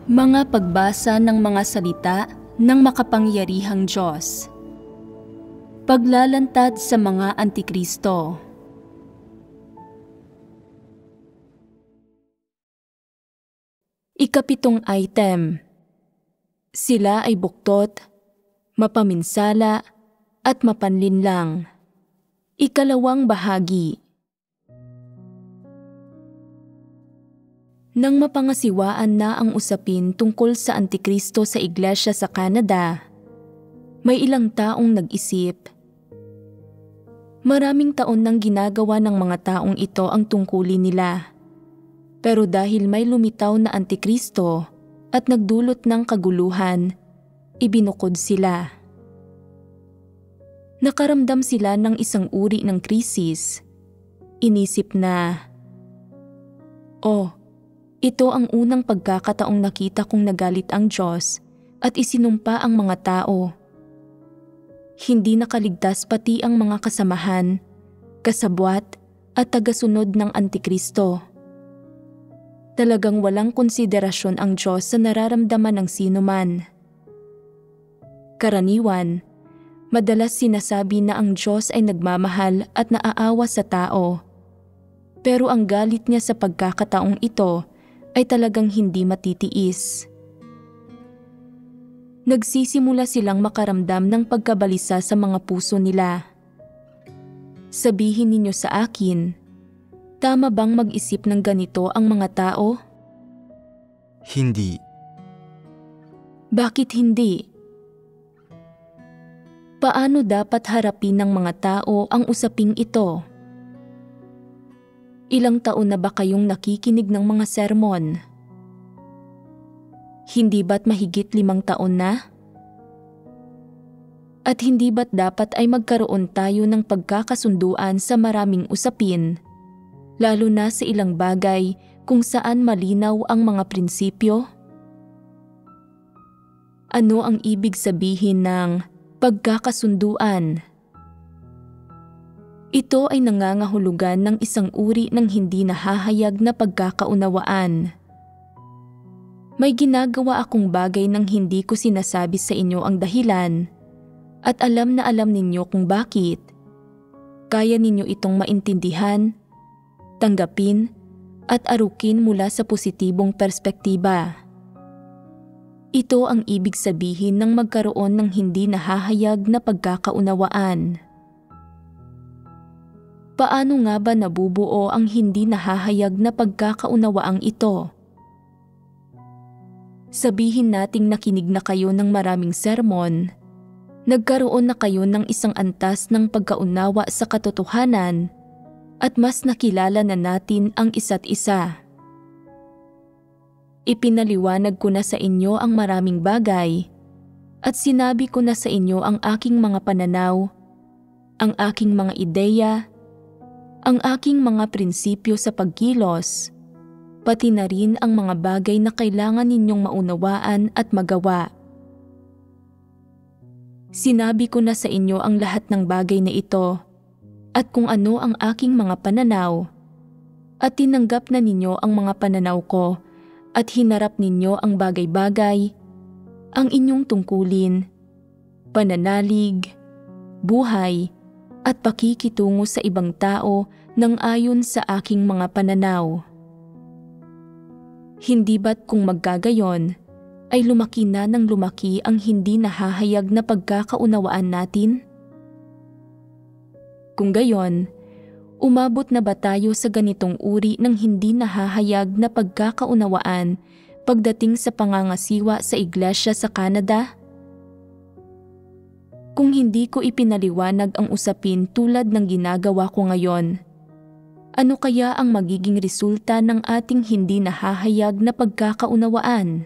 Mga pagbasa ng mga salita ng makapangyarihang Diyos. Paglalantad sa mga Antikristo. Ikapitong item. Sila ay buktot, mapaminsala, at mapanlinlang. Ikalawang bahagi. Nang mapangasiwaan na ang usapin tungkol sa Antikristo sa Iglesia sa Canada, may ilang taong nag-isip. Maraming taon nang ginagawa ng mga taong ito ang tungkulin nila. Pero dahil may lumitaw na Antikristo at nagdulot ng kaguluhan, ibinukod sila. Nakaramdam sila ng isang uri ng krisis. Inisip na, ito ang unang pagkakataong nakita kong nagalit ang Diyos at isinumpa ang mga tao. Hindi nakaligtas pati ang mga kasamahan, kasabwat at tagasunod ng Antikristo. Talagang walang konsiderasyon ang Diyos sa nararamdaman ng sinuman. Karaniwan, madalas sinasabi na ang Diyos ay nagmamahal at naaawa sa tao. Pero ang galit niya sa pagkakataong ito ay talagang hindi matitiis. Nagsisimula silang makaramdam ng pagkabalisa sa mga puso nila. Sabihin ninyo sa akin, tama bang mag-isip ng ganito ang mga tao? Hindi. Bakit hindi? Paano dapat harapin ng mga tao ang usaping ito? Ilang taon na ba kayong nakikinig ng mga sermon? Hindi ba't mahigit 5 taon na? At hindi ba't dapat ay magkaroon tayo ng pagkakasunduan sa maraming usapin, lalo na sa ilang bagay kung saan malinaw ang mga prinsipyo? Ano ang ibig sabihin ng pagkakasunduan? Ito ay nangangahulugan ng isang uri ng hindi nahahayag na pagkakaunawaan. May ginagawa akong bagay nang hindi ko sinasabi sa inyo ang dahilan at alam na alam ninyo kung bakit. Kaya ninyo itong maintindihan, tanggapin at arukin mula sa positibong perspektiba. Ito ang ibig sabihin ng magkaroon ng hindi nahahayag na pagkakaunawaan. Paano nga ba nabubuo ang hindi nahahayag na pagkakaunawaang ito? Sabihin nating nakinig na kayo ng maraming sermon, nagkaroon na kayo ng isang antas ng pagkaunawa sa katotohanan, at mas nakilala na natin ang isa't isa. Ipinaliwanag ko na sa inyo ang maraming bagay, at sinabi ko na sa inyo ang aking mga pananaw, ang aking mga ideya, ang aking mga prinsipyo sa pagkilos, pati na rin ang mga bagay na kailangan ninyong maunawaan at magawa. Sinabi ko na sa inyo ang lahat ng bagay na ito at kung ano ang aking mga pananaw, at tinanggap na ninyo ang mga pananaw ko at hinarap ninyo ang bagay-bagay, ang inyong tungkulin, pananalig, buhay, at pakikitungo sa ibang tao nang ayon sa aking mga pananaw. Hindi ba't kung magkagayon, ay lumaki na ng lumaki ang hindi nahahayag na pagkakaunawaan natin? Kung gayon, umabot na ba tayo sa ganitong uri ng hindi nahahayag na pagkakaunawaan pagdating sa pangangasiwa sa Iglesia sa Canada? Kung hindi ko ipinaliwanag ang usapin tulad ng ginagawa ko ngayon, ano kaya ang magiging resulta ng ating hindi nahahayag na pagkakaunawaan?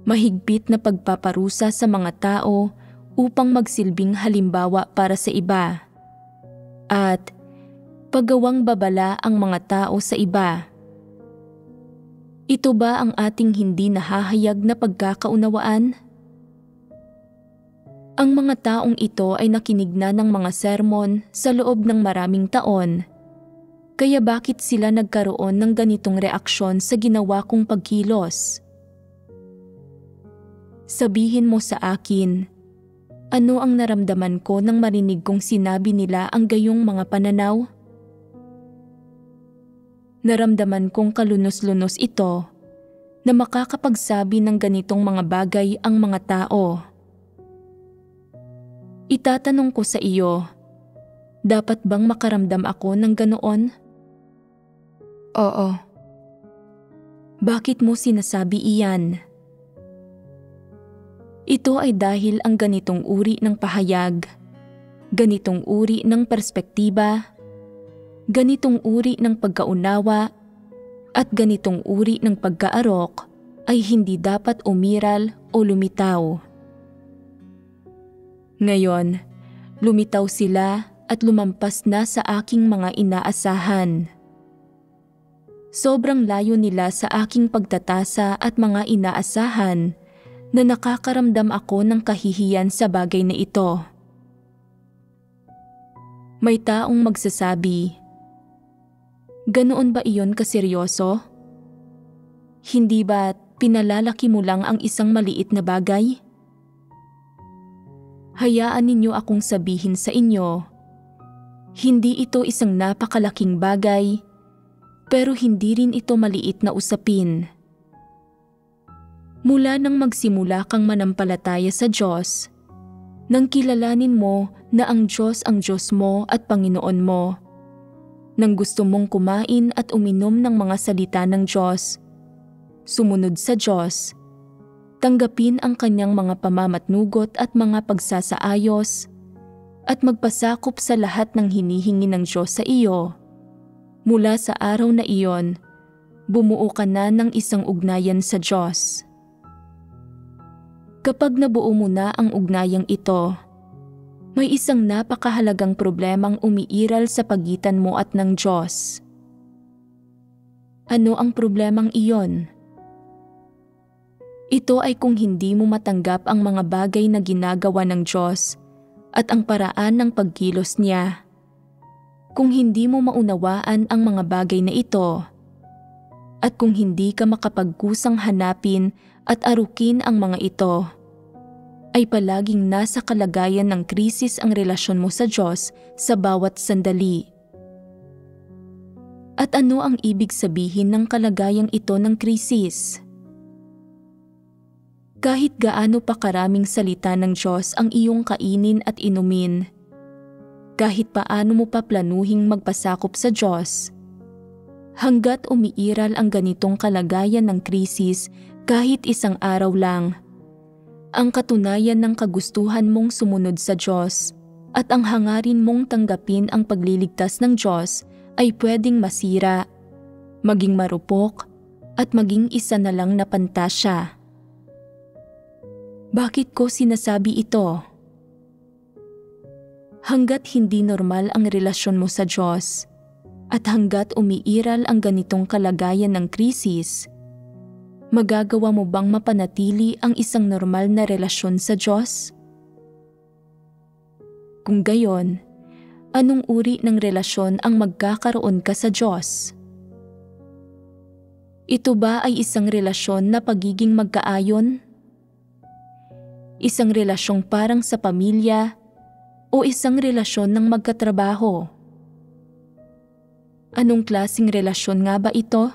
Mahigpit na pagpaparusa sa mga tao upang magsilbing halimbawa para sa iba, at paggawang babala ang mga tao sa iba. Ito ba ang ating hindi nahahayag na pagkakaunawaan? Ang mga taong ito ay nakinig na ng mga sermon sa loob ng maraming taon Kaya bakit sila nagkaroon ng ganitong reaksyon sa ginawa kong pagkilos? Sabihin mo sa akin, ano ang naramdaman ko nang marinig kong sinabi nila ang gayong mga pananaw? Naramdaman kong kalunos-lunos ito na makakapagsabi ng ganitong mga bagay ang mga tao. Itatanong ko sa iyo, dapat bang makaramdam ako ng ganoon? Oo. Bakit mo sinasabi iyan? Ito ay dahil ang ganitong uri ng pahayag, ganitong uri ng perspektiba, ganitong uri ng pagkaunawa, at ganitong uri ng pagkaarok ay hindi dapat umiral o lumitaw. Ngayon, lumitaw sila at lumampas na sa aking mga inaasahan. Sobrang layo nila sa aking pagtatasa at mga inaasahan na nakakaramdam ako ng kahihiyan sa bagay na ito. May taong magsasabi, "Ganoon ba iyon kaseryoso? Hindi ba pinalalaki mo lang ang isang maliit na bagay?" Hayaan ninyo akong sabihin sa inyo, hindi ito isang napakalaking bagay, pero hindi rin ito maliit na usapin. Mula nang magsimula kang manampalataya sa Diyos, nang kilalanin mo na ang Diyos mo at Panginoon mo, nang gusto mong kumain at uminom ng mga salita ng Diyos, sumunod sa Diyos, tanggapin ang kanyang mga pamamatnugot at mga pagsasaayos, at magpasakop sa lahat ng hinihingi ng Diyos sa iyo. Mula sa araw na iyon, bumuo ka na ng isang ugnayan sa Diyos. Kapag nabuo mo na ang ugnayang ito, may isang napakahalagang problemang umiiral sa pagitan mo at ng Diyos. Ano ang problemang iyon? Ito ay kung hindi mo matanggap ang mga bagay na ginagawa ng Diyos at ang paraan ng pagkilos niya. Kung hindi mo maunawaan ang mga bagay na ito, at kung hindi ka makapagkusang hanapin at arukin ang mga ito, ay palaging nasa kalagayan ng krisis ang relasyon mo sa Diyos sa bawat sandali. At ano ang ibig sabihin ng kalagayang ito ng krisis? Kahit gaano pa karaming salita ng Diyos ang iyong kainin at inumin, kahit paano mo pa planuhing magpasakop sa Diyos, hanggat umiiral ang ganitong kalagayan ng krisis kahit isang araw lang, ang katunayan ng kagustuhan mong sumunod sa Diyos at ang hangarin mong tanggapin ang pagliligtas ng Diyos ay pwedeng masira, maging marupok, at maging isa na lang na pantasya. Bakit ko sinasabi ito? Hanggat hindi normal ang relasyon mo sa Diyos at hanggat umiiral ang ganitong kalagayan ng krisis, magagawa mo bang mapanatili ang isang normal na relasyon sa Diyos? Kung gayon, anong uri ng relasyon ang magkakaroon ka sa Diyos? Ito ba ay isang relasyon na pagiging magkaayon? Isang relasyong parang sa pamilya o isang relasyon ng magkatrabaho? Anong klaseng relasyon nga ba ito?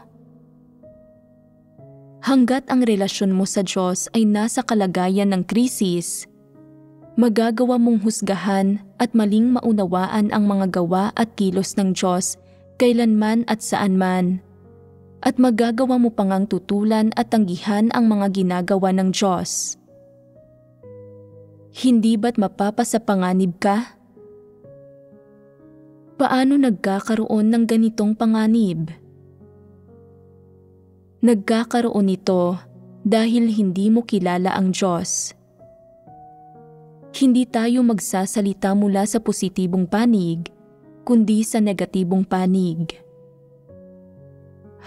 Hanggat ang relasyon mo sa Diyos ay nasa kalagayan ng krisis, magagawa mong husgahan at maling maunawaan ang mga gawa at kilos ng Diyos kailanman at saan man, at magagawa mo pangang tutulan at tanggihan ang mga ginagawa ng Diyos. Hindi ba't mapapasapanganib ka? Paano nagkakaroon ng ganitong panganib? Nagkakaroon ito dahil hindi mo kilala ang Diyos. Hindi tayo magsasalita mula sa positibong panig, kundi sa negatibong panig.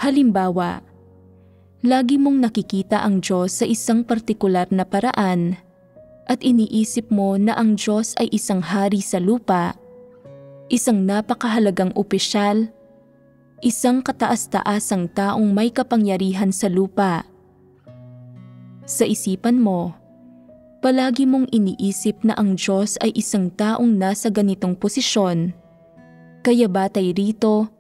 Halimbawa, lagi mong nakikita ang Diyos sa isang partikular na paraan at iniisip mo na ang Diyos ay isang hari sa lupa, isang napakahalagang opisyal, isang kataas-taasang taong may kapangyarihan sa lupa. Sa isipan mo, palagi mong iniisip na ang Diyos ay isang taong nasa ganitong posisyon. Kaya batay rito,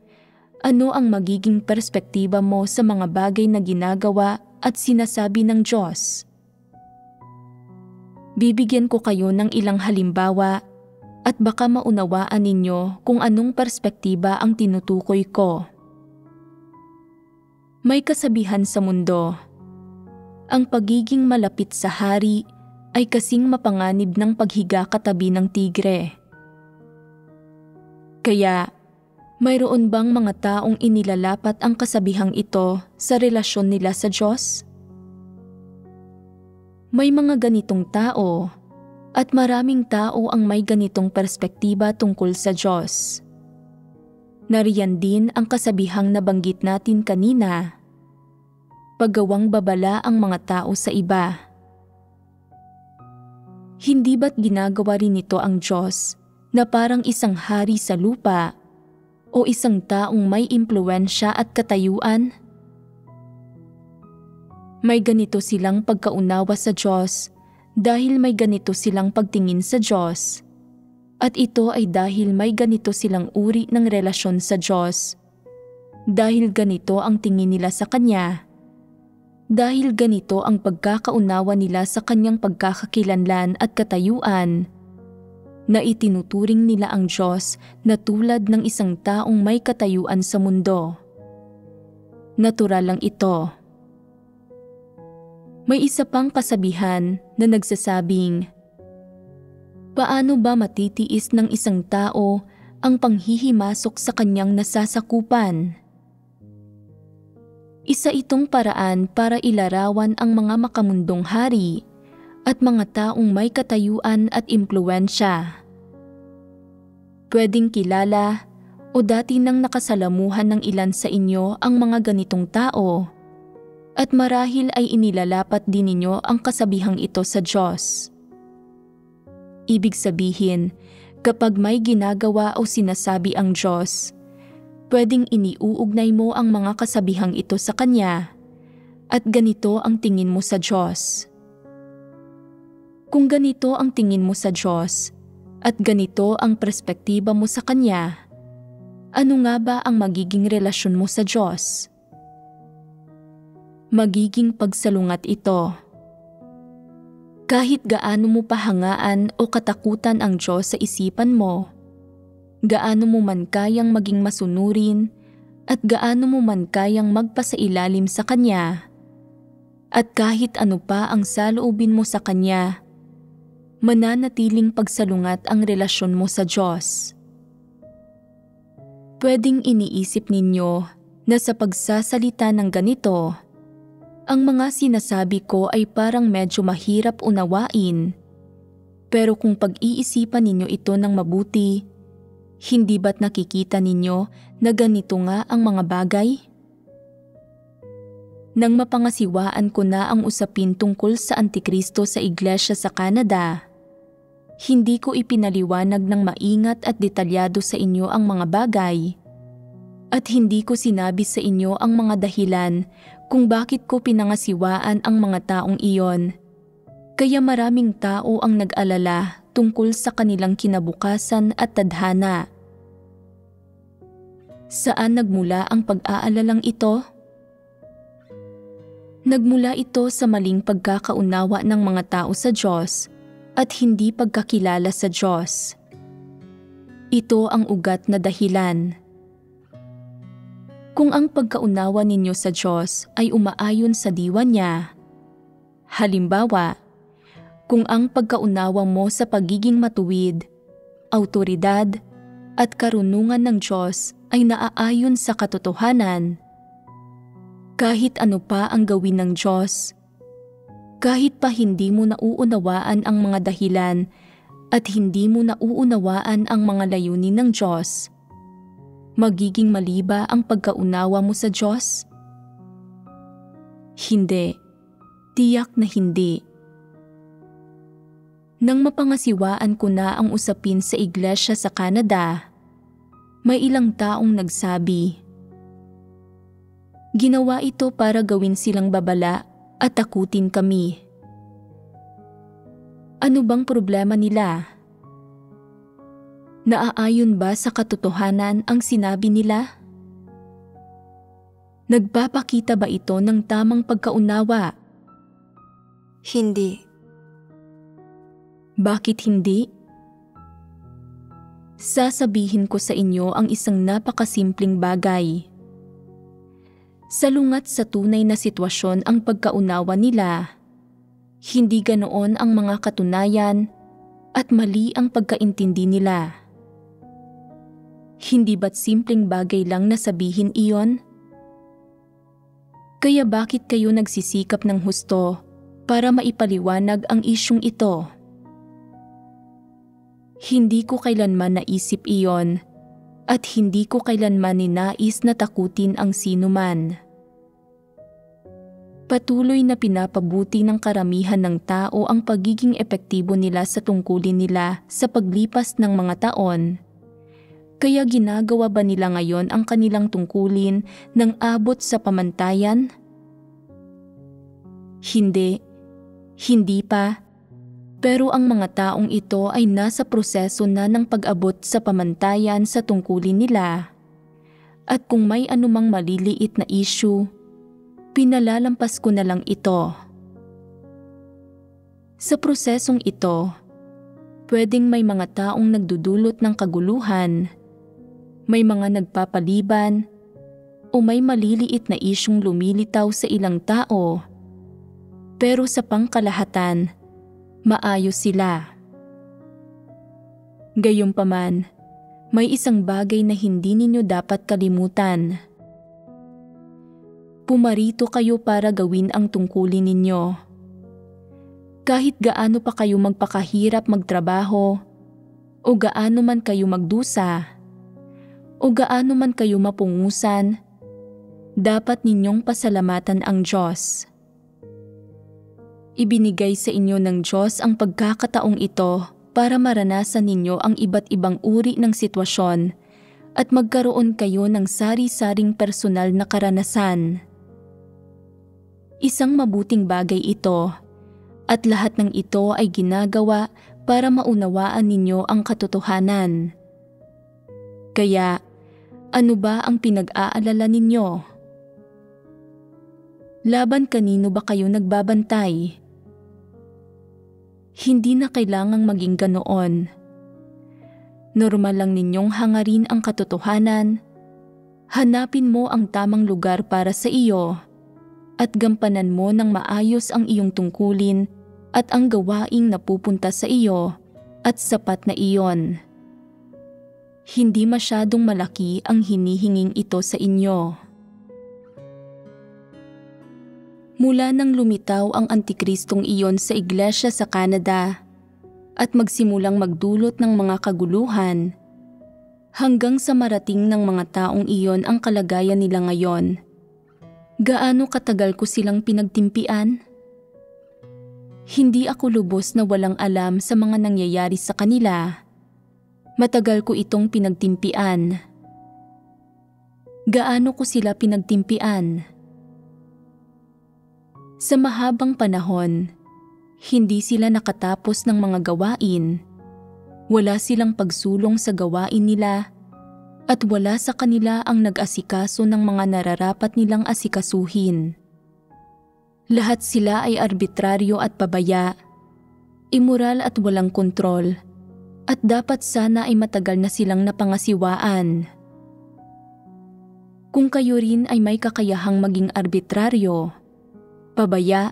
ano ang magiging perspektiba mo sa mga bagay na ginagawa at sinasabi ng Diyos? Bibigyan ko kayo ng ilang halimbawa at baka maunawaan ninyo kung anong perspektiba ang tinutukoy ko. May kasabihan sa mundo, ang pagiging malapit sa hari ay kasing mapanganib ng paghiga katabi ng tigre. Kaya, mayroon bang mga taong inilalapat ang kasabihang ito sa relasyon nila sa Diyos? May mga ganitong tao at maraming tao ang may ganitong perspektiba tungkol sa Diyos. Nariyan din ang kasabihang nabanggit natin kanina, paggawang babala ang mga tao sa iba. Hindi ba't ginagawa rin ito ang Diyos na parang isang hari sa lupa o isang taong may impluwensya at katayuan? May ganito silang pagkaunawa sa Diyos dahil may ganito silang pagtingin sa Diyos. At ito ay dahil may ganito silang uri ng relasyon sa Diyos. Dahil ganito ang tingin nila sa Kanya. Dahil ganito ang pagkakaunawa nila sa Kanyang pagkakakilanlan at katayuan, na itinuturing nila ang Diyos na tulad ng isang taong may katayuan sa mundo. Natural lang ito. May isa pang kasabihan na nagsasabing, paano ba matitiis ng isang tao ang panghihimasok sa kanyang nasasakupan? Isa itong paraan para ilarawan ang mga makamundong hari at mga taong may katayuan at impluwensya. Pwedeng kilala o dati nang nakasalamuhan ng ilan sa inyo ang mga ganitong tao at marahil ay inilalapat din ninyo ang kasabihang ito sa Diyos. Ibig sabihin, kapag may ginagawa o sinasabi ang Diyos, pwedeng iniuugnay mo ang mga kasabihang ito sa Kanya at ganito ang tingin mo sa Diyos. Kung ganito ang tingin mo sa Diyos at ganito ang perspektiba mo sa Kanya, ano nga ba ang magiging relasyon mo sa Diyos? Magiging pagsalungat ito. Kahit gaano mo pahangaan o katakutan ang Diyos sa isipan mo, gaano mo man kayang maging masunurin at gaano mo man kayang magpasailalim sa Kanya, at kahit ano pa ang saloobin mo sa Kanya, mananatiling pagsalungat ang relasyon mo sa Diyos. Pwedeng iniisip ninyo na sa pagsasalita ng ganito, ang mga sinasabi ko ay parang medyo mahirap unawain. Pero kung pag-iisipan ninyo ito ng mabuti, hindi ba't nakikita ninyo na ganito nga ang mga bagay? Nang mapangasiwaan ko na ang usapin tungkol sa Antikristo sa iglesia sa Canada, hindi ko ipinaliwanag ng maingat at detalyado sa inyo ang mga bagay. At hindi ko sinabi sa inyo ang mga dahilan kung bakit ko pinangasiwaan ang mga taong iyon. Kaya maraming tao ang nag-alala tungkol sa kanilang kinabukasan at tadhana. Saan nagmula ang pag-aalalang ito? Nagmula ito sa maling pagkakaunawa ng mga tao sa Diyos at hindi pagkakilala sa Diyos. Ito ang ugat na dahilan. Kung ang pagkaunawa ninyo sa Diyos ay umaayon sa diwa niya, halimbawa, kung ang pagkaunawa mo sa pagiging matuwid, awtoridad, at karunungan ng Diyos ay naaayon sa katotohanan, kahit ano pa ang gawin ng Diyos, kahit pa hindi mo nauunawaan ang mga dahilan at hindi mo nauunawaan ang mga layunin ng Diyos, magiging mali ba ang pagkaunawa mo sa Diyos? Hindi. Tiyak na hindi. Nang mapangasiwaan ko na ang usapin sa iglesia sa Canada, may ilang taong nagsabi, Ginawa ito para gawin silang babala at takutin kami. Ano bang problema nila? Naaayon ba sa katotohanan ang sinabi nila? Nagpapakita ba ito ng tamang pagkaunawa? Hindi. Bakit hindi? Sasabihin ko sa inyo ang isang napakasimpleng bagay. Salungat sa tunay na sitwasyon ang pagkaunawa nila. Hindi ganoon ang mga katunayan at mali ang pagkaintindi nila. Hindi ba't simpleng bagay lang na sabihin iyon? Kaya bakit kayo nagsisikap ng husto para maipaliwanag ang isyung ito? Hindi ko kailanman naisip iyon at hindi ko kailanman ninais na takutin ang sinuman. Patuloy na pinapabuti ng karamihan ng tao ang pagiging epektibo nila sa tungkulin nila sa paglipas ng mga taon. Kaya ginagawa ba nila ngayon ang kanilang tungkulin ng abot sa pamantayan? Hindi. Hindi pa. Pero ang mga taong ito ay nasa proseso na ng pag-abot sa pamantayan sa tungkulin nila. At kung may anumang maliliit na issue, pinalalampas ko na lang ito. Sa prosesong ito, pwedeng may mga taong nagdudulot ng kaguluhan, may mga nagpapaliban, o may maliliit na isyung lumilitaw sa ilang tao. Pero sa pangkalahatan, maayos sila. Gayunpaman, may isang bagay na hindi ninyo dapat kalimutan. Pumarito kayo para gawin ang tungkulin ninyo. Kahit gaano pa kayo magpakahirap magtrabaho, o gaano man kayo magdusa, o gaano man kayo mapungusan, dapat ninyong pasalamatan ang Diyos. Ibinigay sa inyo ng Diyos ang pagkakataong ito para maranasan ninyo ang iba't ibang uri ng sitwasyon at magkaroon kayo ng sari-saring personal na karanasan. Isang mabuting bagay ito, at lahat ng ito ay ginagawa para maunawaan ninyo ang katotohanan. Kaya, ano ba ang pinag-aalala ninyo? Laban kanino ba kayo nagbabantay? Hindi na kailangang maging ganoon. Normal lang ninyong hangarin ang katotohanan. Hanapin mo ang tamang lugar para sa iyo at gampanan mo ng maayos ang iyong tungkulin at ang gawaing napupunta sa iyo at sapat na iyon. Hindi masyadong malaki ang hinihinging ito sa inyo. Mula nang lumitaw ang Antikristong iyon sa iglesia sa Canada at magsimulang magdulot ng mga kaguluhan, hanggang sa marating ng mga taong iyon ang kalagayan nila ngayon, gaano katagal ko silang pinagtimpian? Hindi ako lubos na walang alam sa mga nangyayari sa kanila. Matagal ko itong pinagtimpian. Gaano ko sila pinagtimpian? Sa mahabang panahon, hindi sila nakatapos ng mga gawain. Wala silang pagsulong sa gawain nila at wala sa kanila ang nag-asikaso ng mga nararapat nilang asikasuhin. Lahat sila ay arbitraryo at pabaya, immoral at walang kontrol. At dapat sana ay matagal na silang napangasiwaan. Kung kayo rin ay may kakayahang maging arbitraryo, pabaya,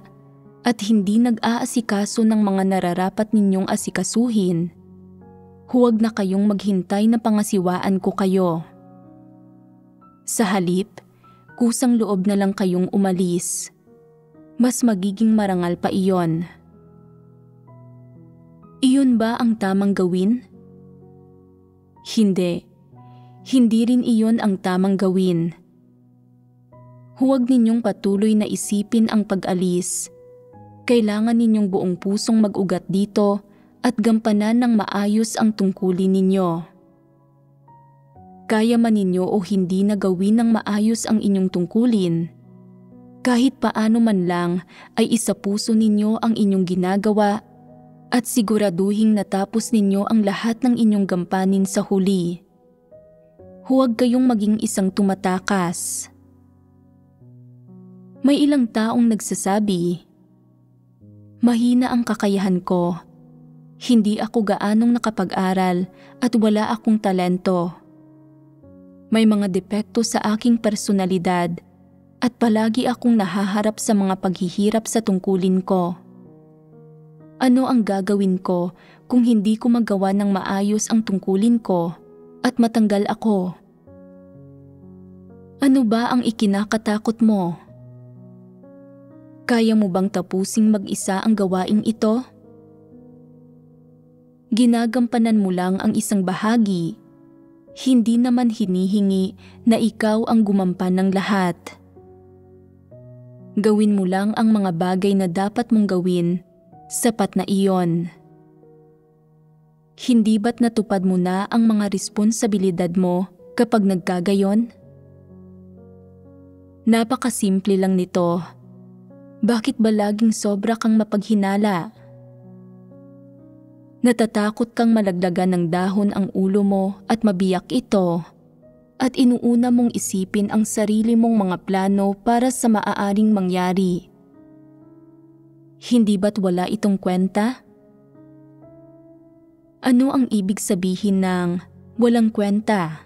at hindi nag-aasikaso ng mga nararapat ninyong asikasuhin, huwag na kayong maghintay na pangasiwaan ko kayo. Sa halip, kusang loob na lang kayong umalis. Mas magiging marangal pa iyon. Iyon ba ang tamang gawin? Hindi. Hindi rin iyon ang tamang gawin. Huwag ninyong patuloy na isipin ang pag-alis. Kailangan ninyong buong pusong mag-ugat dito at gampanan ng maayos ang tungkulin ninyo. kaya man ninyo o hindi na gawin ng maayos ang inyong tungkulin, kahit paano man lang ay isapuso ninyo ang inyong ginagawa at siguraduhing natapos ninyo ang lahat ng inyong gampanin sa huli. Huwag kayong maging isang tumatakas. May ilang taong nagsasabi, mahina ang kakayahan ko. Hindi ako gaanong nakapag-aral at wala akong talento. May mga depekto sa aking personalidad at palagi akong nahaharap sa mga paghihirap sa tungkulin ko. Ano ang gagawin ko kung hindi ko magawa ng maayos ang tungkulin ko at matanggal ako? Ano ba ang ikinakatakot mo? Kaya mo bang tapusing mag-isa ang gawaing ito? Ginagampanan mo lang ang isang bahagi. Hindi naman hinihingi na ikaw ang gumampan ng lahat. Gawin mo lang ang mga bagay na dapat mong gawin. Sapat na iyon. Hindi ba't natupad mo na ang mga responsibilidad mo kapag nagkagayon? Napakasimple lang nito. Bakit ba laging sobra kang mapaghinala? Natatakot kang malaglagan ng dahon ang ulo mo at mabiyak ito, at inuuna mong isipin ang sarili mong mga plano para sa maaaring mangyari. Hindi ba't wala itong kwenta? Ano ang ibig sabihin ng walang kwenta?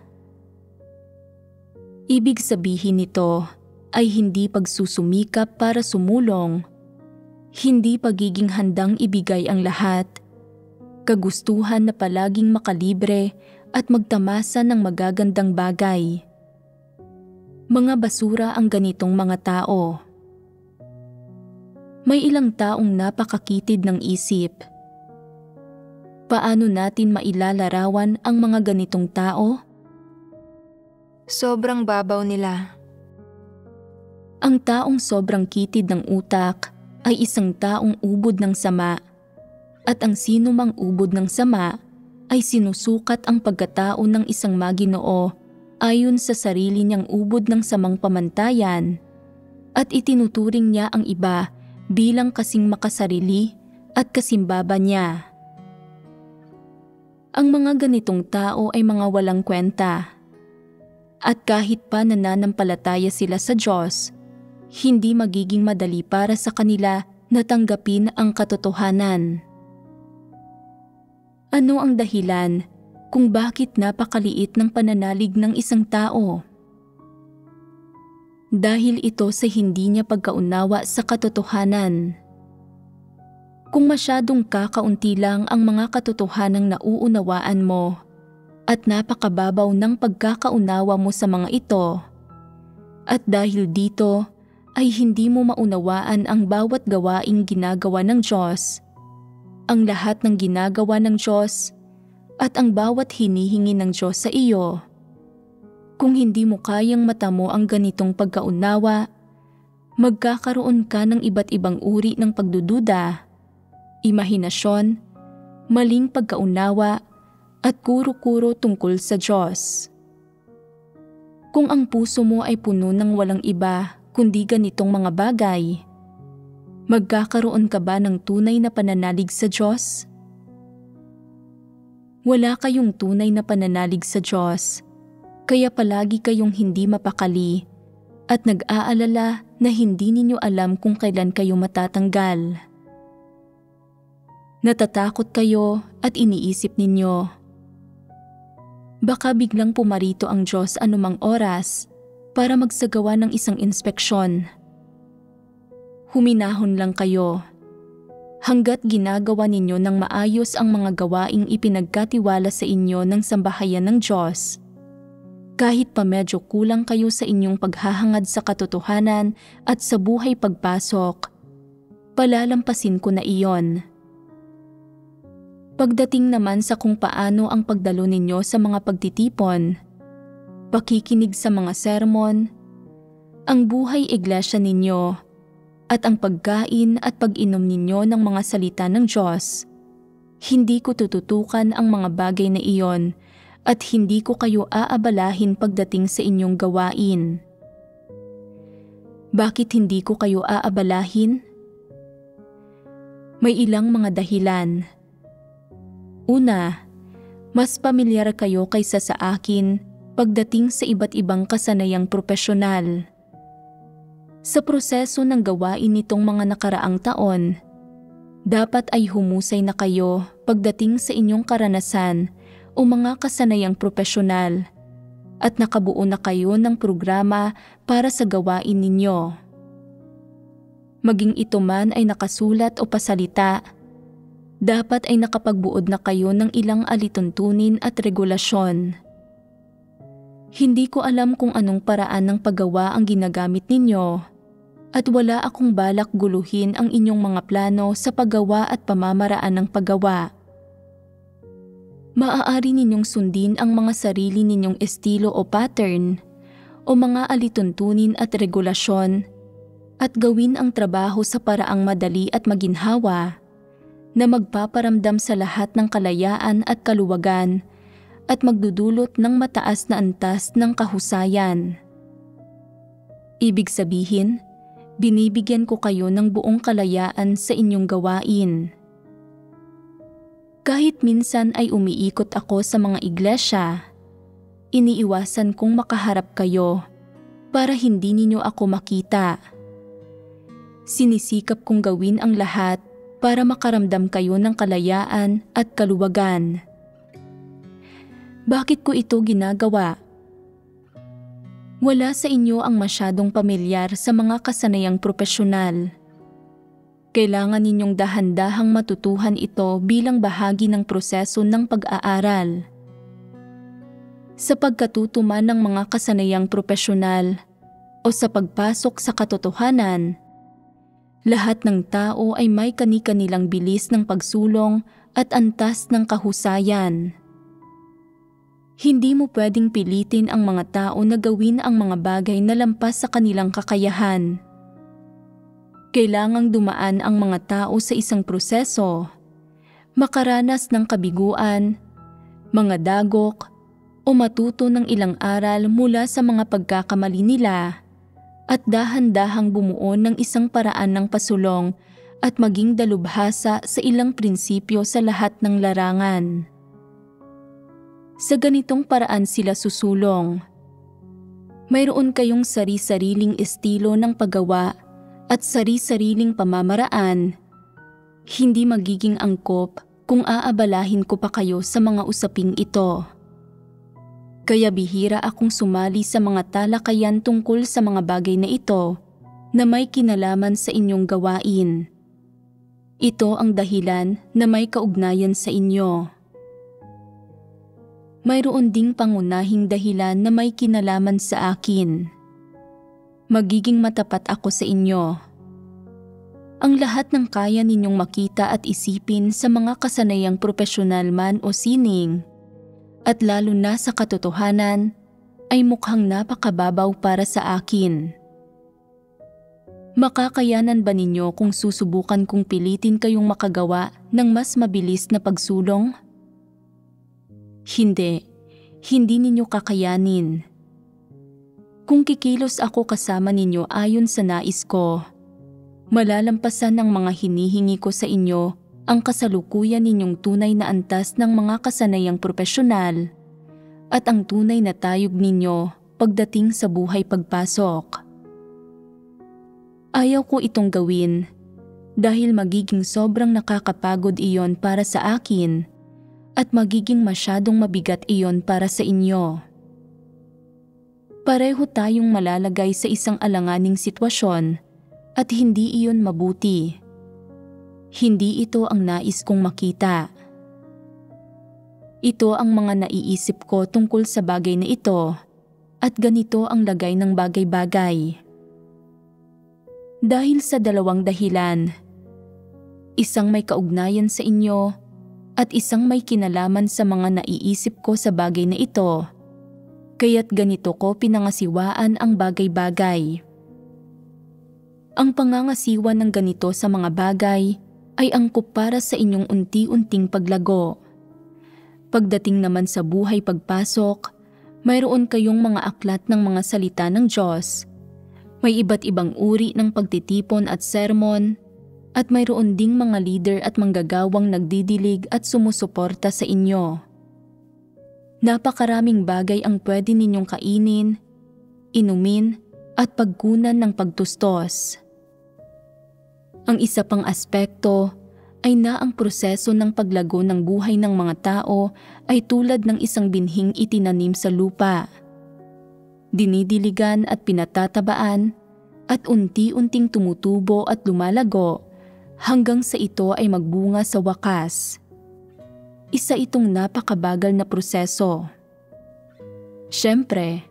Ibig sabihin nito ay hindi pagsusumikap para sumulong, hindi pagiging handang ibigay ang lahat, kagustuhan na palaging makalibre at magtamasa ng magagandang bagay. Mga basura ang ganitong mga tao. May ilang taong napakakitid ng isip. Paano natin mailalarawan ang mga ganitong tao? Sobrang babaw nila. Ang taong sobrang kitid ng utak ay isang taong ubod ng sama, at ang sinumang ubod ng sama ay sinusukat ang pagkatao ng isang maginoo ayon sa sarili niyang ubod ng samang pamantayan, at itinuturing niya ang iba bilang kasing makasarili at kasimbaba niya. Ang mga ganitong tao ay mga walang kwenta. At kahit pa nananampalataya sila sa Diyos, hindi magiging madali para sa kanila na tanggapin ang katotohanan. Ano ang dahilan kung bakit napakaliit ng pananalig ng isang tao? Dahil ito sa hindi niya pagkaunawa sa katotohanan. Kung masyadong kakaunti lang ang mga katotohanang nauunawaan mo at napakababaw ng pagkakaunawa mo sa mga ito, at dahil dito ay hindi mo maunawaan ang bawat gawaing ginagawa ng Diyos, ang lahat ng ginagawa ng Diyos, at ang bawat hinihingi ng Diyos sa iyo. Kung hindi mo kayang matamo ang ganitong pagkaunawa, magkakaroon ka ng iba't ibang uri ng pagdududa, imahinasyon, maling pagkaunawa, at kuro-kuro tungkol sa Diyos. Kung ang puso mo ay puno ng walang iba kundi ganitong mga bagay, magkakaroon ka ba ng tunay na pananalig sa Diyos? Wala kayong tunay na pananalig sa Diyos, kaya palagi kayong hindi mapakali at nag-aalala na hindi ninyo alam kung kailan kayo matatanggal. Natatakot kayo at iniisip ninyo, baka biglang pumarito ang Diyos anumang oras para magsagawa ng isang inspeksyon. Huminahon lang kayo. Hanggat ginagawa ninyo ng maayos ang mga gawaing ipinagkatiwala sa inyo ng sambahayan ng Diyos, kahit pa medyo kulang kayo sa inyong paghahangad sa katotohanan at sa buhay pagpasok, palalampasin ko na iyon. Pagdating naman sa kung paano ang pagdalo ninyo sa mga pagtitipon, pakikinig sa mga sermon, ang buhay iglesia ninyo, at ang pagkain at pag-inom ninyo ng mga salita ng Diyos, hindi ko tututukan ang mga bagay na iyon at hindi ko kayo aabalahin pagdating sa inyong gawain. Bakit hindi ko kayo aabalahin? May ilang mga dahilan. Una, mas pamilyar kayo kaysa sa akin pagdating sa iba't ibang kasanayang propesyonal. Sa proseso ng gawain nitong mga nakaraang taon, dapat ay humusay na kayo pagdating sa inyong karanasan o mga kasanayang propesyonal at nakabuo na kayo ng programa para sa gawain ninyo. Maging ito man ay nakasulat o pasalita, dapat ay nakapagbuod na kayo ng ilang alituntunin at regulasyon. Hindi ko alam kung anong paraan ng paggawa ang ginagamit ninyo at wala akong balak guluhin ang inyong mga plano sa paggawa at pamamaraan ng paggawa. Maaari ninyong sundin ang mga sarili ninyong estilo o pattern o mga alituntunin at regulasyon at gawin ang trabaho sa paraang madali at maginhawa na magpaparamdam sa lahat ng kalayaan at kaluwagan at magdudulot ng mataas na antas ng kahusayan. Ibig sabihin, binibigyan ko kayo ng buong kalayaan sa inyong gawain. Kahit minsan ay umiikot ako sa mga iglesia, iniiwasan kong makaharap kayo para hindi ninyo ako makita. Sinisikap kong gawin ang lahat para makaramdam kayo ng kalayaan at kaluwagan. Bakit ko ito ginagawa? Wala sa inyo ang masyadong pamilyar sa mga kasanayang propesyonal. Kailangan ninyong dahan-dahang matutuhan ito bilang bahagi ng proseso ng pag-aaral. Sa pagkatuto man ng mga kasanayang propesyonal o sa pagpasok sa katotohanan, lahat ng tao ay may kani-kanilang bilis ng pagsulong at antas ng kahusayan. Hindi mo pwedeng pilitin ang mga tao na gawin ang mga bagay na lampas sa kanilang kakayahan. Kailangang dumaan ang mga tao sa isang proseso, makaranas ng kabiguan, mga dagok, o matuto ng ilang aral mula sa mga pagkakamali nila at dahan-dahang bumuo ng isang paraan ng pasulong at maging dalubhasa sa ilang prinsipyo sa lahat ng larangan. Sa ganitong paraan sila susulong. Mayroon kayong sari-sariling estilo ng paggawa at sari-sariling pamamaraan. Hindi magiging angkop kung aabalahin ko pa kayo sa mga usaping ito. Kaya bihira akong sumali sa mga talakayan tungkol sa mga bagay na ito na may kinalaman sa inyong gawain. Ito ang dahilan na may kaugnayan sa inyo. Mayroon ding pangunahing dahilan na may kinalaman sa akin. Magiging matapat ako sa inyo. Ang lahat ng kaya ninyong makita at isipin sa mga kasanayang propesyonal man o sining, at lalo na sa katotohanan, ay mukhang napakababaw para sa akin. Makakayanan ba ninyo kung susubukan kong pilitin kayong makagawa ng mas mabilis na pagsulong? Hindi ninyo kakayanin. Kung kikilos ako kasama ninyo ayon sa nais ko, malalampasan ng mga hinihingi ko sa inyo ang kasalukuyan ninyong tunay na antas ng mga kasanayang propesyonal at ang tunay na tayog ninyo pagdating sa buhay pagpasok. Ayaw ko itong gawin dahil magiging sobrang nakakapagod iyon para sa akin at magiging masyadong mabigat iyon para sa inyo. Pareho tayong malalagay sa isang alanganing sitwasyon at hindi iyon mabuti. Hindi ito ang nais kong makita. Ito ang mga naiisip ko tungkol sa bagay na ito at ganito ang lagay ng bagay-bagay. Dahil sa dalawang dahilan, isang may kaugnayan sa inyo at isang may kinalaman sa mga naiisip ko sa bagay na ito, kaya't ganito ko pinangasiwaan ang bagay-bagay. Ang pangangasiwa ng ganito sa mga bagay ay angkop para sa inyong unti-unting paglago. Pagdating naman sa buhay pagpasok, mayroon kayong mga aklat ng mga salita ng Diyos. May iba't ibang uri ng pagtitipon at sermon, at mayroon ding mga leader at manggagawang nagdidilig at sumusuporta sa inyo. Napakaraming bagay ang pwede ninyong kainin, inumin, at pagkunan ng pagtustos. Ang isa pang aspekto ay na ang proseso ng paglago ng buhay ng mga tao ay tulad ng isang binhing itinanim sa lupa. Dinidiligan at pinatatabaan at unti-unting tumutubo at lumalago hanggang sa ito ay magbunga sa wakas. Isa itong napakabagal na proseso. Siyempre,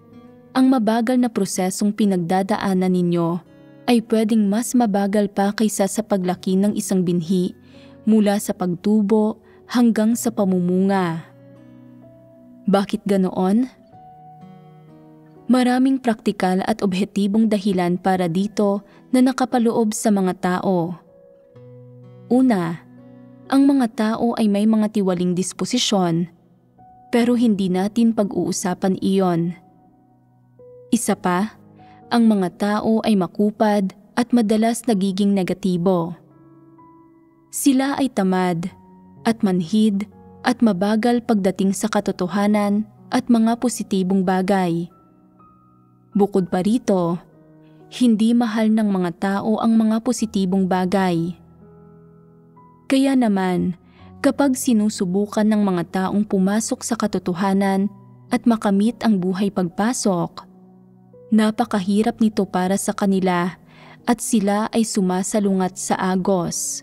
ang mabagal na prosesong pinagdadaanan ninyo ay pwedeng mas mabagal pa kaysa sa paglaki ng isang binhi mula sa pagtubo hanggang sa pamumunga. Bakit ganoon? Maraming praktikal at objetibong dahilan para dito na nakapaloob sa mga tao. Una, ang mga tao ay may mga tiwaling disposisyon, pero hindi natin pag-uusapan iyon. Isa pa, ang mga tao ay makupad at madalas nagiging negatibo. Sila ay tamad at manhid at mabagal pagdating sa katotohanan at mga positibong bagay. Bukod pa rito, hindi mahal ng mga tao ang mga positibong bagay. Kaya naman, kapag sinusubukan ng mga taong pumasok sa katotohanan at makamit ang buhay pagpasok, napakahirap nito para sa kanila at sila ay sumasalungat sa agos.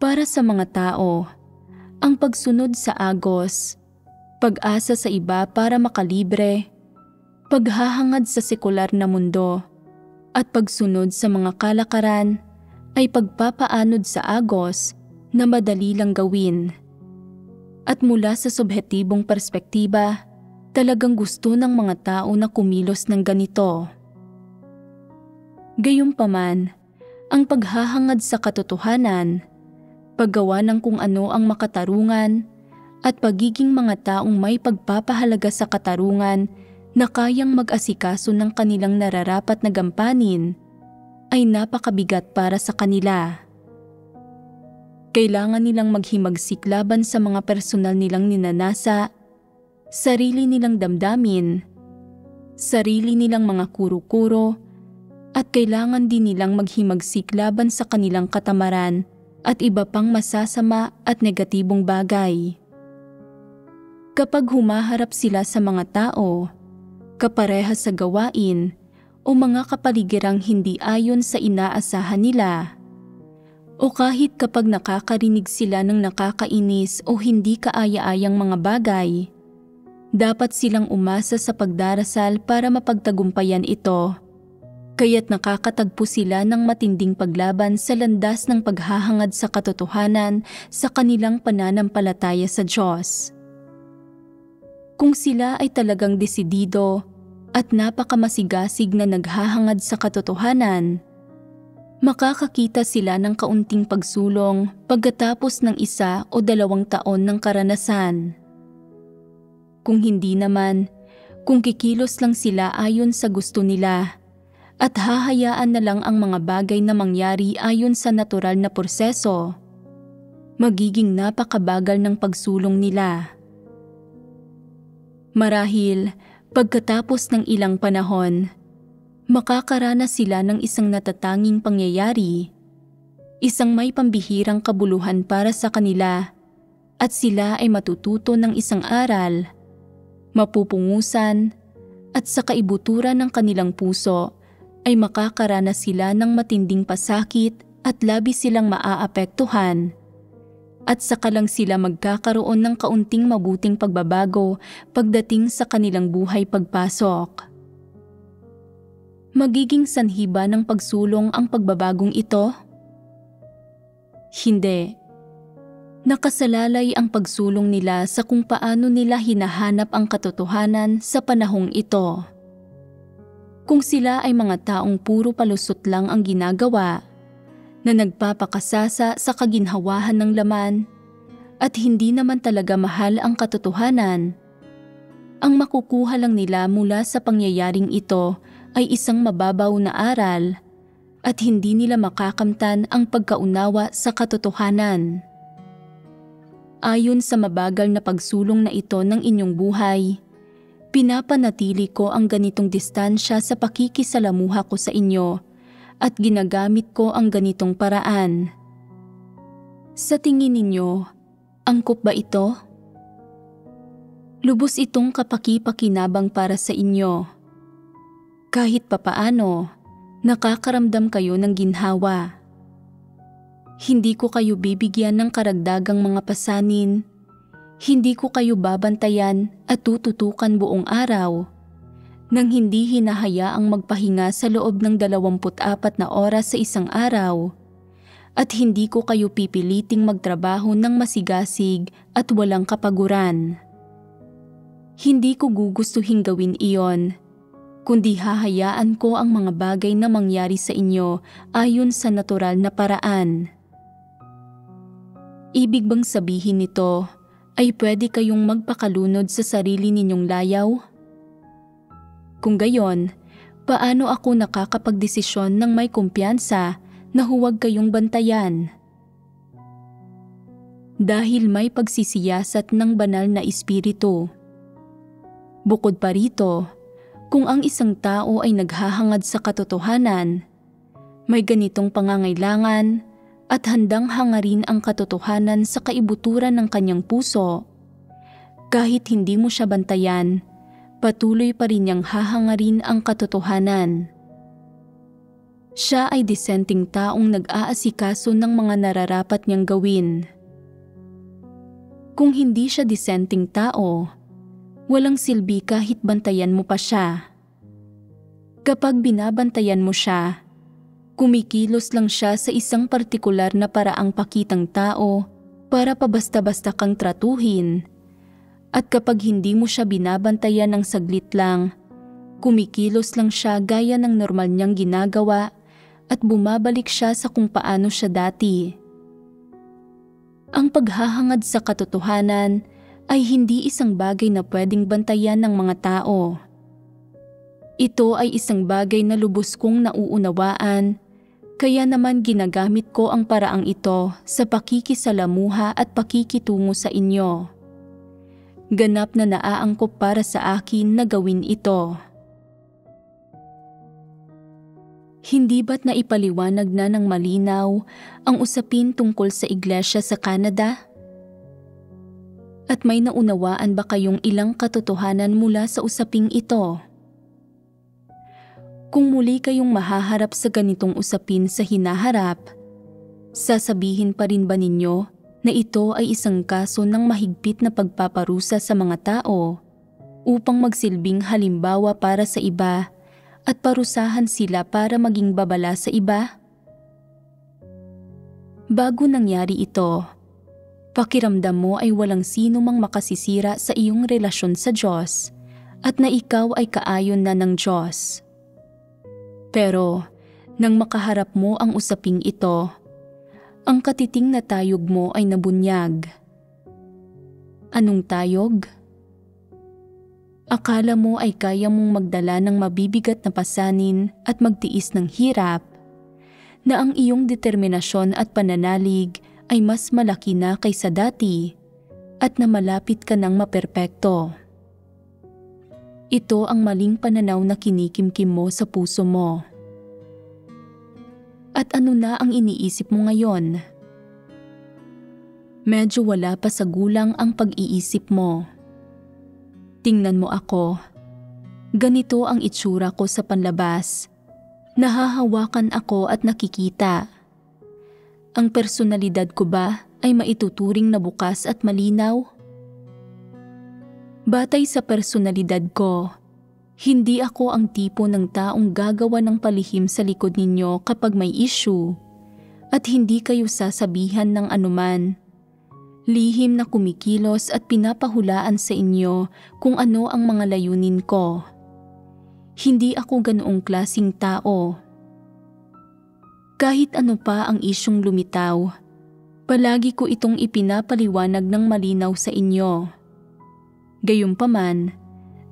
Para sa mga tao, ang pagsunod sa agos, pag-asa sa iba para makalibre, paghahangad sa sekular na mundo, at pagsunod sa mga kalakaran ay pagpapaanod sa agos na madali lang gawin. At mula sa subhetibong perspektiba, talagang gusto ng mga tao na kumilos ng ganito. Gayunpaman, ang paghahangad sa katotohanan, paggawa ng kung ano ang makatarungan, at pagiging mga taong may pagpapahalaga sa katarungan na kayang mag-asikaso ng kanilang nararapat na gampanin, ay napakabigat para sa kanila. Kailangan nilang maghimagsik laban sa mga personal nilang ninanasa, sarili nilang damdamin, sarili nilang mga kuro-kuro, at kailangan din nilang maghimagsik laban sa kanilang katamaran at iba pang masasama at negatibong bagay. Kapag humaharap sila sa mga tao, kaparehas sa gawain, o mga kapaligirang hindi ayon sa inaasahan nila, o kahit kapag nakakarinig sila ng nakakainis o hindi kaaya-ayang mga bagay, dapat silang umasa sa pagdarasal para mapagtagumpayan ito, kaya't nakakatagpo sila ng matinding paglaban sa landas ng paghahangad sa katotohanan sa kanilang pananampalataya sa Diyos. Kung sila ay talagang desidido at napakamasigasig na naghahangad sa katotohanan, makakakita sila ng kaunting pagsulong pagkatapos ng 1 o 2 taon ng karanasan. Kung hindi naman, kung kikilos lang sila ayon sa gusto nila at hahayaan na lang ang mga bagay na mangyari ayon sa natural na proseso, magiging napakabagal ng pagsulong nila. Marahil, pagkatapos ng ilang panahon, makakaranas sila ng isang natatanging pangyayari, isang may pambihirang kabuluhan para sa kanila, at sila ay matututo ng isang aral, mapupungusan, at sa kaibuturan ng kanilang puso ay makakaranas sila ng matinding pasakit at labis silang maaapektuhan, at saka lang sila magkakaroon ng kaunting mabuting pagbabago pagdating sa kanilang buhay pagpasok. Magiging sanhi ba ng pagsulong ang pagbabagong ito? Hindi. Nakasalalay ang pagsulong nila sa kung paano nila hinahanap ang katotohanan sa panahong ito. Kung sila ay mga taong puro palusot lang ang ginagawa, na nagpapakasasa sa kaginhawahan ng laman, at hindi naman talaga mahal ang katotohanan. Ang makukuha lang nila mula sa pangyayaring ito ay isang mababaw na aral at hindi nila makakamtan ang pagkaunawa sa katotohanan. Ayon sa mabagal na pagsulong na ito ng inyong buhay, pinapanatili ko ang ganitong distansya sa pakikisalamuha ko sa inyo at ginagamit ko ang ganitong paraan. Sa tingin ninyo, angkop ba ito? Lubos itong kapaki-pakinabang para sa inyo. Kahit papaano, nakakaramdam kayo ng ginhawa. Hindi ko kayo bibigyan ng karagdagang mga pasanin. Hindi ko kayo babantayan at tututukan buong araw nang hindi hinahayaang magpahinga sa loob ng 24 na oras sa isang araw. At hindi ko kayo pipiliting magtrabaho ng masigasig at walang kapaguran. Hindi ko gugustuhin gawin iyon, kundi hahayaan ko ang mga bagay na mangyari sa inyo ayon sa natural na paraan. Ibig bang sabihin nito ay pwede kayong magpakalunod sa sarili ninyong layaw? Kung gayon, paano ako nakakapagdesisyon ng may kumpiyansa na huwag kayong bantayan? Dahil may pagsisiyasat ng banal na espiritu. Bukod pa rito, kung ang isang tao ay naghahangad sa katotohanan, may ganitong pangangailangan at handang hangarin ang katotohanan sa kaibuturan ng kanyang puso, kahit hindi mo siya bantayan, patuloy pa rin niyang hahangarin ang katotohanan. Siya ay disenteng taong nag-aasikaso ng mga nararapat niyang gawin. Kung hindi siya disenteng tao, walang silbi kahit bantayan mo pa siya. Kapag binabantayan mo siya, kumikilos lang siya sa isang partikular na paraang pakitang tao para pabasta-basta kang tratuhin. At kapag hindi mo siya binabantayan ng saglit lang, kumikilos lang siya gaya ng normal niyang ginagawa at bumabalik siya sa kung paano siya dati. Ang paghahangad sa katotohanan ay hindi isang bagay na pwedeng bantayan ng mga tao. Ito ay isang bagay na lubos kong nauunawaan, kaya naman ginagamit ko ang paraang ito sa pakikisalamuha at pakikitungo sa inyo. Ganap na naaangkop para sa akin na gawin ito. Hindi ba't naipaliwanag na ng malinaw ang usapin tungkol sa iglesia sa Canada? At may naunawaan ba kayong ilang katotohanan mula sa usaping ito? Kung muli kayong mahaharap sa ganitong usapin sa hinaharap, sasabihin pa rin ba ninyo na ito ay isang kaso ng mahigpit na pagpaparusa sa mga tao upang magsilbing halimbawa para sa iba at parusahan sila para maging babala sa iba? Bago nangyari ito, pakiramdam mo ay walang sino mang makasisira sa iyong relasyon sa Diyos at na ikaw ay kaayon na ng Diyos. Pero, nang makaharap mo ang usaping ito, ang katiting na tayog mo ay nabunyag. Anong tayog? Akala mo ay kaya mong magdala ng mabibigat na pasanin at magtiis ng hirap, na ang iyong determinasyon at pananalig ay mas malaki na kaysa dati at na malapit ka ng maperpekto. Ito ang maling pananaw na kinikimkim mo sa puso mo. At ano na ang iniisip mo ngayon? Medyo wala pa sa gulang ang pag-iisip mo. Tingnan mo ako. Ganito ang itsura ko sa panlabas. Nahahawakan ako at nakikita. Ang personalidad ko ba ay maituturing na bukas at malinaw? Batay sa personalidad ko, hindi ako ang tipo ng taong gagawa ng palihim sa likod ninyo kapag may issue at hindi kayo sasabihan ng anuman. Lihim na kumikilos at pinapahulaan sa inyo kung ano ang mga layunin ko. Hindi ako ganoong klasing tao. Kahit ano pa ang isyong lumitaw, Palagi ko itong ipinapaliwanag ng malinaw sa inyo. Gayunpaman,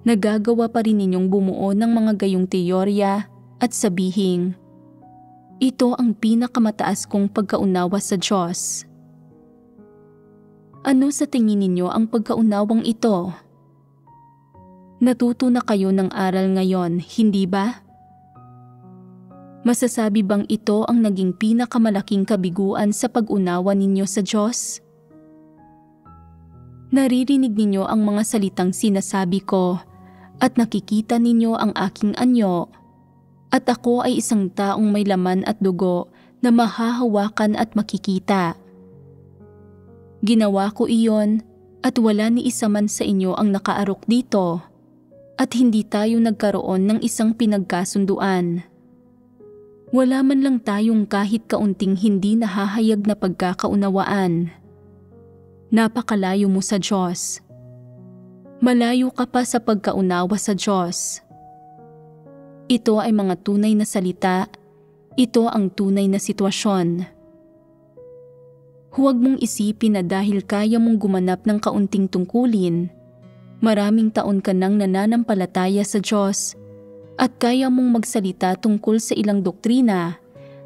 nagagawa pa rin ninyong bumuo ng mga gayong teorya at sabihing, ito ang pinakamataas kong pagkaunawa sa Diyos. Ano sa tingin ninyo ang pagkaunawang ito? Natuto na kayo ng aral ngayon, hindi ba? Masasabi bang ito ang naging pinakamalaking kabiguan sa pag-unawa ninyo sa Diyos? Naririnig ninyo ang mga salitang sinasabi ko at nakikita ninyo ang aking anyo, at ako ay isang taong may laman at dugo na mahahawakan at makikita. Ginawa ko iyon at wala ni isa man sa inyo ang nakaarok dito at hindi tayo nagkaroon ng isang pinagkasunduan. Wala man lang tayong kahit kaunting hindi nahahayag na pagkakaunawaan. Napakalayo mo sa Diyos. Malayo ka pa sa pagkaunawa sa Diyos. Ito ay mga tunay na salita. Ito ang tunay na sitwasyon. Huwag mong isipin na dahil kaya mong gumanap ng kaunting tungkulin, maraming taon ka nang nananampalataya sa Diyos at kaya mong magsalita tungkol sa ilang doktrina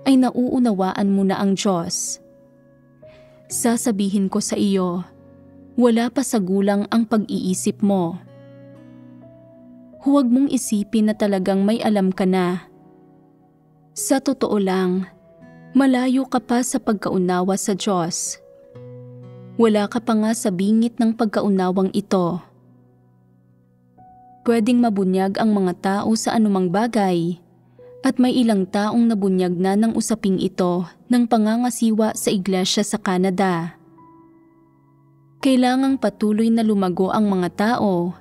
ay nauunawaan mo na ang Diyos. Sasabihin ko sa iyo, wala pa sa gulang ang pag-iisip mo. Huwag mong isipin na talagang may alam ka na. Sa totoo lang, malayo ka pa sa pagkaunawa sa Diyos. Wala ka pa nga sa bingit ng pagkaunawang ito. Pwedeng mabunyag ang mga tao sa anumang bagay, at may ilang taong nabunyag na ng usaping ito ng pangangasiwa sa iglesia sa Canada. Kailangang patuloy na lumago ang mga tao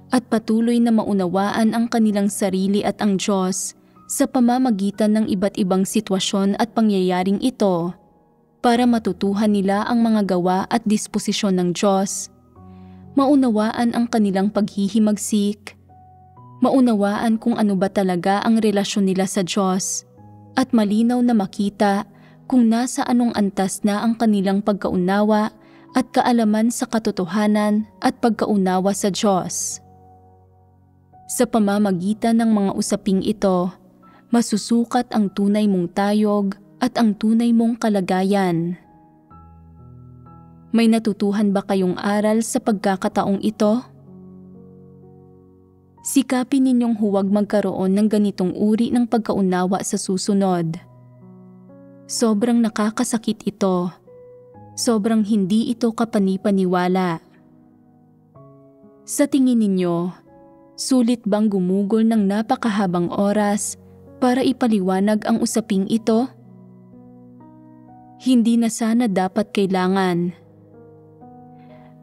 at patuloy na maunawaan ang kanilang sarili at ang Diyos sa pamamagitan ng iba't ibang sitwasyon at pangyayaring ito para matutuhan nila ang mga gawa at disposisyon ng Diyos, maunawaan ang kanilang paghihimagsik, maunawaan kung ano ba talaga ang relasyon nila sa Diyos, at malinaw na makita kung nasa anong antas na ang kanilang pagkaunawa at kaalaman sa katotohanan at pagkaunawa sa Diyos. Sa pamamagitan ng mga usaping ito, masusukat ang tunay mong tayog at ang tunay mong kalagayan. May natutuhan ba kayong aral sa pagkakataong ito? Sikapin ninyong huwag magkaroon ng ganitong uri ng pagkaunawa sa susunod. Sobrang nakakasakit ito. Sobrang hindi ito kapani-paniwala. Sa tingin ninyo, sulit bang gumugol ng napakahabang oras para ipaliwanag ang usaping ito? Hindi na sana dapat kailangan.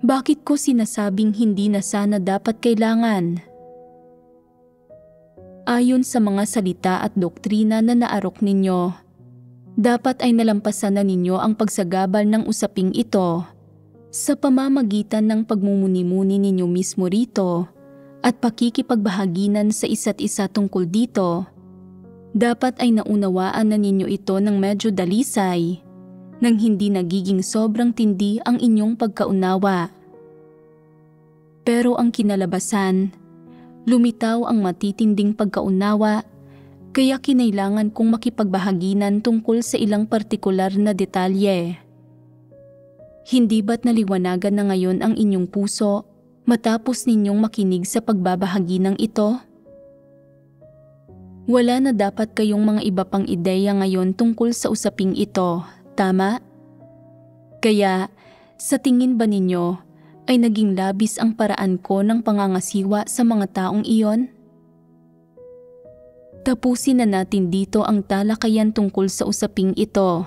Bakit ko sinasabing hindi na sana dapat kailangan? Ayon sa mga salita at doktrina na naarok ninyo, dapat ay nalampasan na ninyo ang pagsagabal ng usaping ito sa pamamagitan ng pagmumuni-muni ninyo mismo rito at pakikipagbahaginan sa isa't isa tungkol dito. Dapat ay naunawaan na ninyo ito ng medyo dalisay nang hindi nagiging sobrang tindi ang inyong pagkaunawa. Pero ang kinalabasan, lumitaw ang matitinding pagkaunawa, kaya kinailangan kong makipagbahaginan tungkol sa ilang partikular na detalye. Hindi ba't naliwanagan na ngayon ang inyong puso matapos ninyong makinig sa pagbabahagi ng ito? Wala na dapat kayong mga iba pang ideya ngayon tungkol sa usaping ito, tama? Kaya, sa tingin ba ninyo, ay naging labis ang paraan ko ng pangangasiwa sa mga taong iyon? Tapusin na natin dito ang talakayan tungkol sa usaping ito.